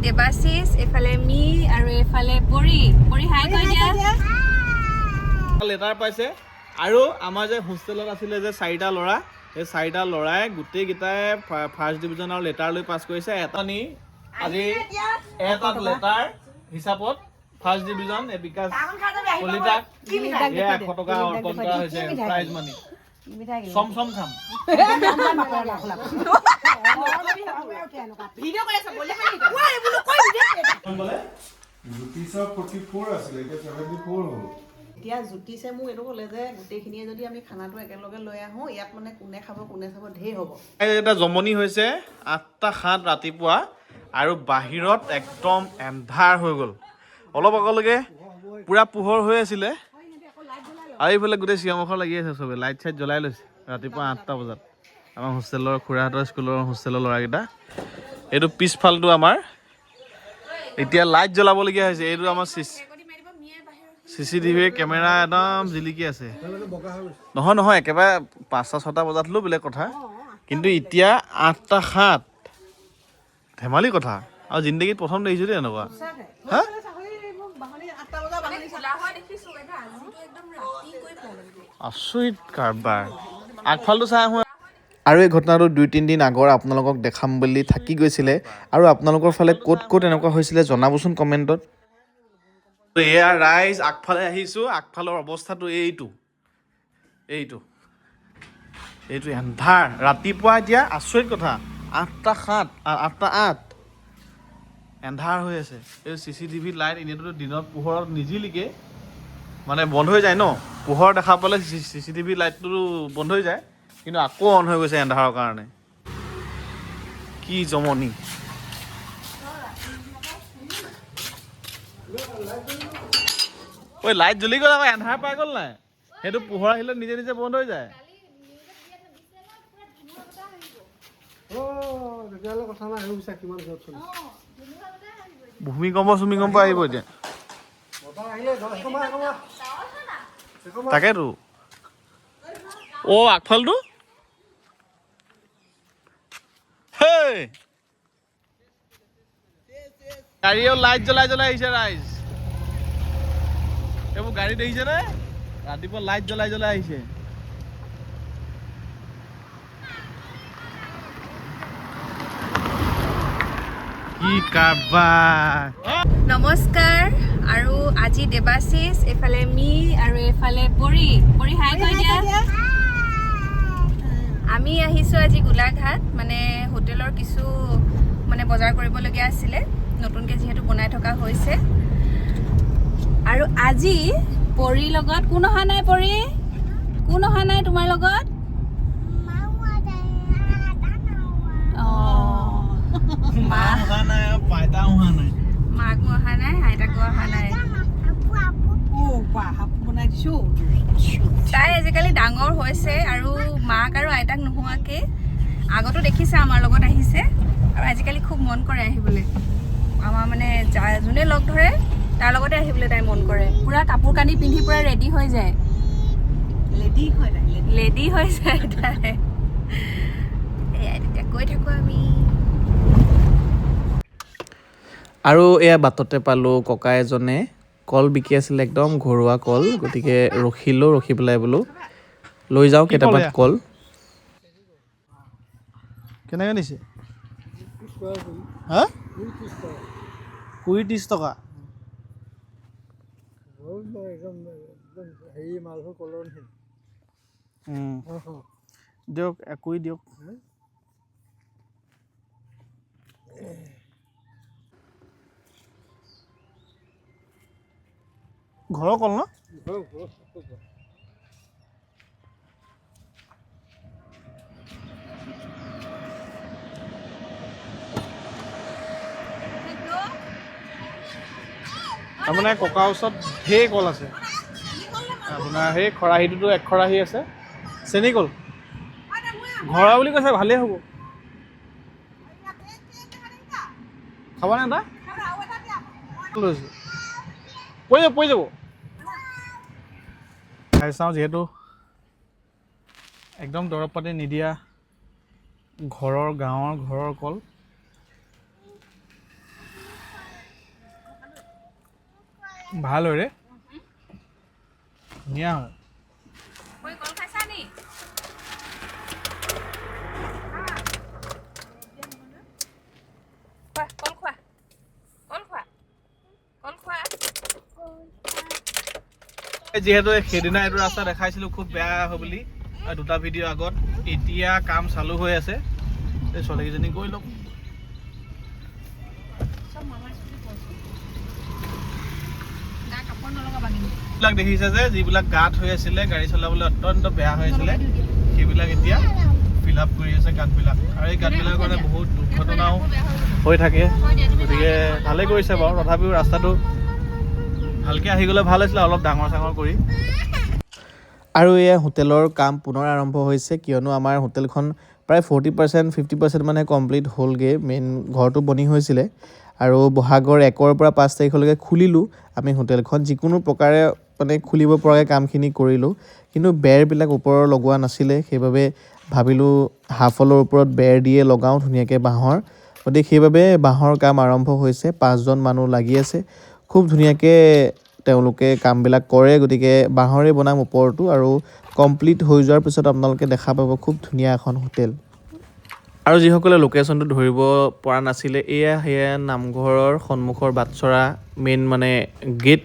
দেৱাশিষ এফালে মি আৰু এফালে পৰি হাই কৈ দিয়া লেটাৰ পাইছে আৰু আমাৰ যে হোষ্টেলত আছিলে যে 4টা ল'ৰা এই 4টা ল'ৰাই গোটেইকেইটাই ফাৰ্ষ্ট ডিভিজন আৰু লেটাৰ লৈ পাছ কৰিছে এটা নি আজি এটা লেটাৰ হিচাপত ফাৰ্ষ্ট ডিভিজন এই বিকাশ কলিতাক 100 টকা অৰ্পণ কৰা হৈছে প্ৰাইজ মানি চম খাম ভিডিও কৰি আছে বলে খালি জ্যোতিষৰ 44 আছিলে এতিয়া 74 হ'ল এতিয়া জ্যোতিষে মোক এইটো ক'লে যে গোটেইখিনিয়ে যদি আমি খানাটো একেলগে লৈ আহোঁ ইয়াত মানে কোনে খাব কোনে চাব ঢেৰ হ'ব এটা জমনি হৈছে 8:07 ৰাতিপুৱা আৰু বাহিৰত একদম এন্ধাৰ হৈ গ'ল অলপ আগলৈকে পুৰা পোহৰ হৈ আছিলে আৰু এইফালে গোটেই চিয়ামখৰ লাগি আছে চবে লাইট চাইট জ্বলাই লৈছে ৰাতিপুৱা 8টা বজাত আমাৰ হোষ্টেলৰ খুৰাহঁতৰ স্কুলৰ হোষ্টেলৰ ল'ৰাকেইটা এইটো পিছফালটো আমাৰ এতিয়া লাইট জ্বলাবলগীয়া হৈছে এইটো আমাৰ CCTV কেমেৰা একদম জিলিকি আছে নহয় একেবাৰে 5টা 6টা বজাত হ'লেও বেলেগ কথা কিন্তু এতিয়া 8:07 ধেমালি কথা আৰু জিন্দগীত প্ৰথম দেখিছোঁ দেই এনেকুৱা হা আচৰিত কাৰবাৰ আগফালটো চাই আহোঁ আৰু এই ঘটনাটো 2-3 দিন আগৰ আপোনালোকক দেখাম বুলি থাকি গৈছিলে আৰু আপোনালোকৰ ফালে ক'ত এনেকুৱা হৈছিলে জনাবচোন কমেণ্টত এয়া ৰাইজ আগফালে আহিছোঁ আগফালৰ অৱস্থাটো এইটো এন্ধাৰ ৰাতিপুৱা এতিয়া আচৰিত কথা 8:07 8:08 এন্ধাৰ হৈ আছে এই CCTV লাইট এনেইতো দিনত পোহৰত নিজিলিকে মানে বন্ধ হৈ যায় ন পোহৰ দেখা পালে CCTV লাইটটো বন্ধ হৈ যায় কিন্তু আকৌ অন হৈ গৈছে এন্ধাৰৰ কাৰণে কি জমনি ঐ লাইট জ্বলি গ'ল আকৌ এন্ধাৰ পাই গ'ল নাই সেইটো পোহৰ আহিলে নিজে বন্ধ হৈ যায় ভূমিকম্প আহিব এতিয়া তাকেতো আগফালটো গাড়ীও লাইট জ্বলাই আহিছে ৰাইজ এইবোৰ গাড়ী দেখিছে নে ৰাতিপুৱা লাইট জ্বলাই আহিছে কি কাৰবাৰ নমস্কাৰ আৰু আজি দেৱাশিষ এফালে মি আৰু এফালে পৰি হাই কৈ দিয়া আমি আহিছোঁ আজি গোলাঘাট মানে হোটেলৰ কিছু মানে বজাৰ কৰিবলগীয়া আছিলে নতুনকৈ যিহেতু বনাই থকা হৈছে আৰু আজি পৰিৰ লগত কোন অহা নাই তোমাৰ লগত মাকো অহা নাই আইতাকো অহা নাই তাই আজিকালি ডাঙৰ হৈছে আৰু মাক আৰু আইতাক নোহোৱাকৈ আগতো দেখিছে আমাৰ লগত আহিছে আৰু আজিকালি খুব মন কৰে আহিবলৈ আমাৰ মানে যোনে লগ ধৰে তাৰ লগতে আহিবলৈ তাই মন কৰে পুৰা কাপোৰ কানি পিন্ধি পুৰা ৰেডি হৈ যায় লেডি হৈ যায় তাই এয়াই তেতিয়া কৈ থাকোঁ আমি আৰু এয়া বাটতে পালোঁ ককা এজনে কল বিকি আছিলে একদম ঘৰুৱা কল গতিকে ৰখি পেলাই বোলো লৈ যাওঁ কেইটামান কল কেনেকৈ নিছে হা 30 টকা দিয়ক 20 দিয়ক ঘৰৰ কল ন তাৰমানে ককাৰ ওচৰত ঢেৰ কল আছে আপোনাৰ সেই খৰাহীটোতো 1 খৰাহী আছে চেনি কল ঘৰৰ বুলি কৈছে ভালেই হ'ব খাবানে এটা পৰি যাব খাই চাওঁ যিহেতু একদম দৰৱ পাতি নিদিয়া ঘৰৰ গাঁৱৰ ঘৰৰ কল ভাল হয় ৰে ধুনীয়া হয় ঐ কল খাইছা নি কল খোৱা কল খোৱা কল খোৱা যিহেতু সেইদিনা এইটো ৰাস্তা দেখাইছিলোঁ খুব বেয়া হয় বুলি দুটা ভিডিঅ' আগত এতিয়া কাম চালু হৈ আছে এই ছোৱালীকেইজনী গৈ লওক বিলাক দেখিছে যে যিবিলাক গাঁত হৈ আছিলে গাড়ী চলাবলৈ অত্যন্ত বেয়া হৈ আছিলে সেইবিলাক এতিয়া ফিল আপ কৰি আছে গাঁতবিলাক আৰু এই গাঁতবিলাকৰ কাৰণে বহুত দুৰ্ঘটনাও হৈ থাকে গতিকে ভালেই কৰিছে বাৰু তথাপিও ৰাস্তাটো ভালকৈ আহি গ'লে ভাল হৈছিলে অলপ ডাঙৰ চাঙৰ কৰি আৰু এয়া হোটেলৰ কাম পুনৰ আৰম্ভ হৈছে কিয়নো আমাৰ হোটেলখন প্ৰায় 40% 50% মানে কমপ্লিট হ'লগৈ মেইন ঘৰটো বনি হৈছিলে আৰু বহাগৰ 1ৰ পৰা 5 তাৰিখলৈকে খুলিলোঁ আমি হোটেলখন যিকোনো প্ৰকাৰে মানে খুলিব পৰাকৈ কামখিনি কৰিলোঁ কিন্তু বেৰবিলাক ওপৰৰ লগোৱা নাছিলে সেইবাবে ভাবিলোঁ হাফলৰ ওপৰত বেৰ দিয়ে লগাওঁ ধুনীয়াকৈ বাঁহৰ গতিকে সেইবাবে বাঁহৰ কাম আৰম্ভ হৈছে 5জন মানুহ লাগি আছে খুব ধুনীয়াকৈ তেওঁলোকে কামবিলাক কৰে গতিকে বাঁহৰে বনাম ওপৰটো আৰু কমপ্লিট হৈ যোৱাৰ পিছত আপোনালোকে দেখা পাব খুব ধুনীয়া এখন হোটেল আৰু যিসকলে লোকেশ্যনটো ধৰিব পৰা নাছিলে সেয়া নামঘৰৰ সন্মুখৰ বাটচৰা মেইন মানে গেট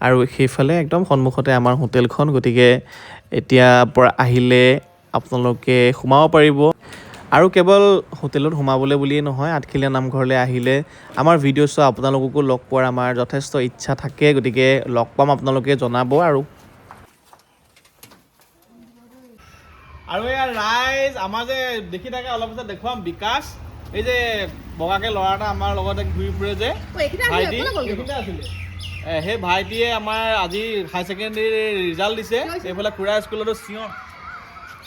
আৰু সেইফালে একদম সন্মুখতে আমাৰ হোটেলখন গতিকে এতিয়া পৰা আহিলে আপোনালোকে সোমাব পাৰিব আৰু কেৱল হোটেলত সোমাবলৈ বুলিয়েই নহয় আঠখেলীয়া নামঘৰলৈ আহিলে আমাৰ ভিডিঅ' চোৱা আপোনালোককো লগ পোৱাৰ আমাৰ যথেষ্ট ইচ্ছা থাকে গতিকে লগ পাম আপোনালোকে জনাব আৰু এয়া ৰাইজ আমাৰ যে দেখি থাকে অলপ পিছত দেখুৱাম বিকাশ এই যে বগাকে ল'ৰা এটা আমাৰ লগতে ঘূৰি ফুৰে যে ভাইটি আছিলে সেই ভাইটিয়ে আমাৰ আজি হাই ছেকেণ্ডেৰী ৰিজাল্ট দিছে এইফালে খুৰা স্কুলতো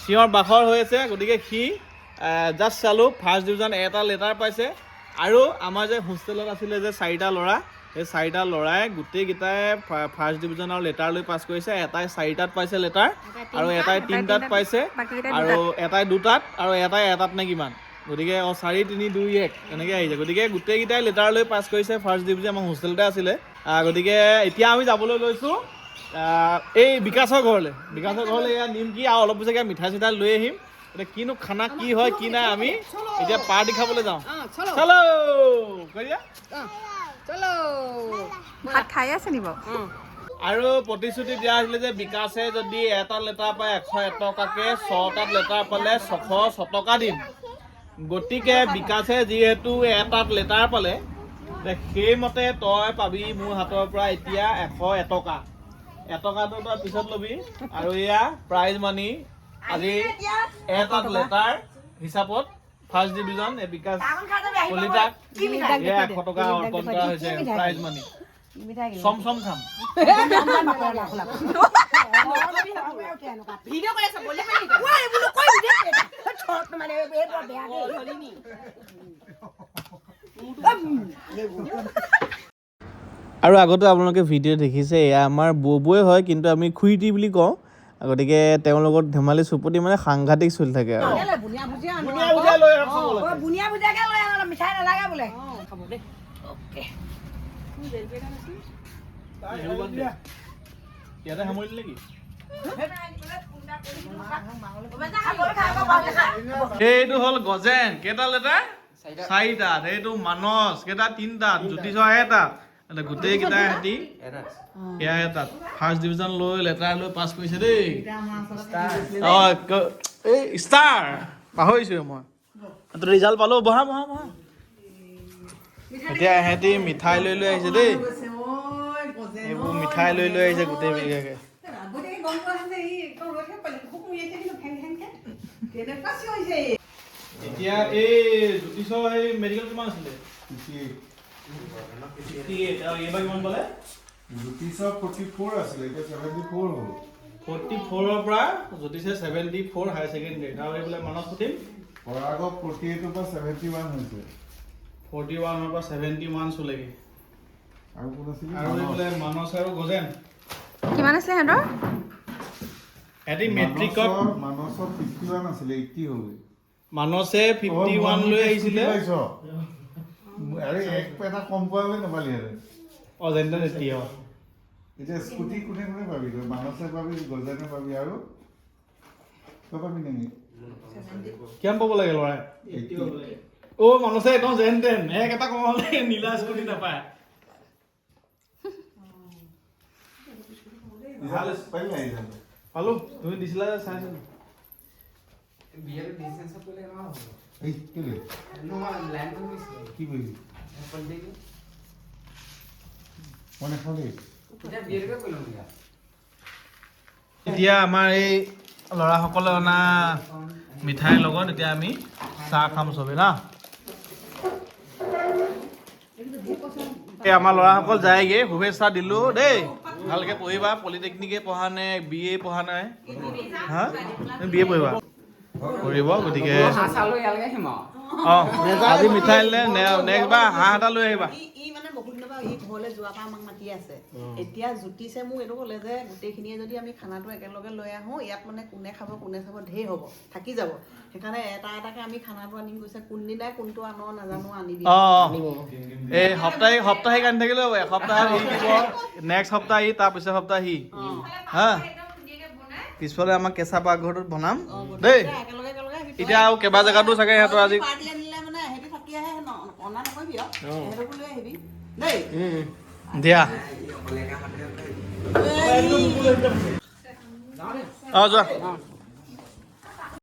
চিঞৰ বাখৰ হৈ আছে গতিকে সি জাষ্ট চালোঁ ফাৰ্ষ্ট ডিভিজন এটা লেটাৰ পাইছে আৰু আমাৰ যে হোষ্টেলত আছিলে যে 4টা ল'ৰা সেই 4টা ল'ৰাই গোটেইকেইটাই ফাৰ্ষ্ট ডিভিজনৰ লেটাৰ লৈ পাছ কৰিছে এটাই 4টাত পাইছে লেটাৰ আৰু এটাই 3টাত পাইছে আৰু এটাই 2টাত আৰু এটাই 1টাত নে কিমান গতিকে 4 3 2 1 এনেকৈ আহিছে গতিকে গোটেইকেইটাই লেটাৰ লৈ পাছ কৰিছে ফাৰ্ষ্ট ডিভিজন আমাৰ হোষ্টেলতে আছিলে গতিকে এতিয়া আমি যাবলৈ লৈছোঁ এই বিকাশৰ ঘৰলৈ এয়া নিমকি আৰু অলপ পিছতে মিঠাই চিঠাই লৈ আহিম এতিয়া কিনো খানা কি হয় কি নাই আমি এতিয়া পাৰ্টি খাবলৈ যাওঁ ভাত খাই আছে নি বাৰু আৰু প্ৰতিশ্ৰুতি দিয়া হৈছিলে যে বিকাশে যদি এটা লেটাৰ পায় 101 টকাকৈ 6টাত লেটাৰ পালে 600 টকা দিম গতিকে বিকাশে যিহেতু এটাত লেটাৰ পালে সেইমতে তই পাবি মোৰ হাতৰ পৰা এতিয়া 101 টকা এটকাটো তই পিছত ল'বি আৰু এয়া প্ৰাইজ মানি আজি এটাত লেটাৰ হিচাপত ফাৰ্ষ্ট ডিভিজন বিকাশ কলিতাক 100 টকা অৰ্পণ কৰা হৈছে প্ৰাইজ মানি চম খাম আৰু আগতে আপোনালোকে ভিডিঅ' দেখিছে এয়া আমাৰ বৌৱে হয় কিন্তু আমি খুৰীটি বুলি কওঁ গতিকে তেওঁৰ লগত ধেমালি চুপতি মানে সাংঘাতিক চলি থাকে আৰু ইয়াতে সামৰিল নেকি এইটো হ'ল গজেন কেইটা লেটাৰ 4টাত এইটো মানস কেইটা 3টাত জ্যোতিষ 1টাত গোটেই কেইটাই সিহঁতি এয়া এটাত ফাৰ্ষ্ট ডিভিজন লৈ লেটাৰ লৈ পাছ কৰিছে দেই এই ষ্টাৰ পাহৰিছোঁ মই ৰিজাল্ট পালোঁ বহা এতিয়া সিহঁতি মিঠাই লৈ আহিছে দেই এইবোৰ মিঠাই লৈ আহিছে গোটেই বিঘাকে এতিয়া এই জ্যোতিষৰ এই মেডিকেল কিমান আছিলে এইবাৰ কিমান পালে জ্যোতিষৰ 44 আছিলে এতিয়া 74 হ'ল 44ৰ পৰা জ্যোতিষে 74 হাই ছেকেণ্ডেৰী তাৰ বোলে মানস পুথিম পৰাগত 48ৰ পৰা 71 হৈছে 41ৰ পৰা 71 চলেগে আৰু কোন আছিল আৰু বোলে মানস আৰু গজেন কিমান আছে সিহঁতৰ সিহঁতি মেট্ৰিকত মানসৰ 51 আছিলে 80 হ'ল মানসে 51 লৈ আহিছিলে আৰে এক এটা কম পোৱালে নাপালি আৰু অজেন্দ্ৰ এতিয়া এতিয়া স্কুটি কোনে কোনে পাবি তই মানসে পাবি গজানে পাবি আৰু তই পাবি নেকি কিমান পাব লাগে ল'ৰাই 80 অ মানসে একদম যেন তেন এক এটা কম হ'লে নীলা স্কুটি নাপায় ভাল পাই নাই জানো পালো তুমি দিছিলা চাইছো বিয়ের ডিসটেন্স বলে না হবে এই কি রে নো ল্যান্ড করে দিছি কি বলি অ্যাপল দেখি মনে খালি এটা বিয়ের কে কইলাম দিয়া এতিয়া আমাৰ এই ল'ৰাসকলে অনা মিঠাইৰ লগত এতিয়া আমি চাহ খাম চবে না এই আমাৰ ল'ৰাসকল যায়গে শুভেচ্ছা দিলো দেই ভালকে পঢ়িবা পলিটেকনিকে পঢ়া নে BA পঢ়া নাই হা BA পঢ়িবা কৰিব গতিকে হাসালো ইয়ালকে হিমা আজি মিঠাই নেক্সট বাৰ হাঁহ এটা লৈ আহিবা ই মানে বহুত দিনৰ পৰা ই ঘৰলৈ যোৱাৰ পৰা আমাক মাতি আছে এতিয়া জুতিছে মোক এইটো ক'লে যে গোটেইখিনিয়ে যদি আমি খানাটো একেলগে লৈ আহোঁ ইয়াত মানে কোনে খাব কোনে চাব ঢেৰ হ'ব থাকি যাব সেইকাৰণে এটা এটাকে আমি খানাটো আনিম কৈছে কোনদিনাই কোনটো আনো নাজানো আনিবি এই সপ্তাহিক আনি থাকিলেও এসপ্তাহ সি দিব নেক্সট সপ্তাহ সি তাৰ পিছৰ সপ্তাহ সি হা পিছফালে আমাৰ কেঁচা পাকঘৰটোত বনাম দেই একেলগে আমি এতিয়া আৰু কেইবা জেগাতো চাগে সিহঁতৰ আজি পাৰ্টি আনিলে মানে সিহঁতি থাকি আহে অনা নকৰিবি আৰু সিহঁতকো লৈ আহিবি দেই দিয়া যোৱা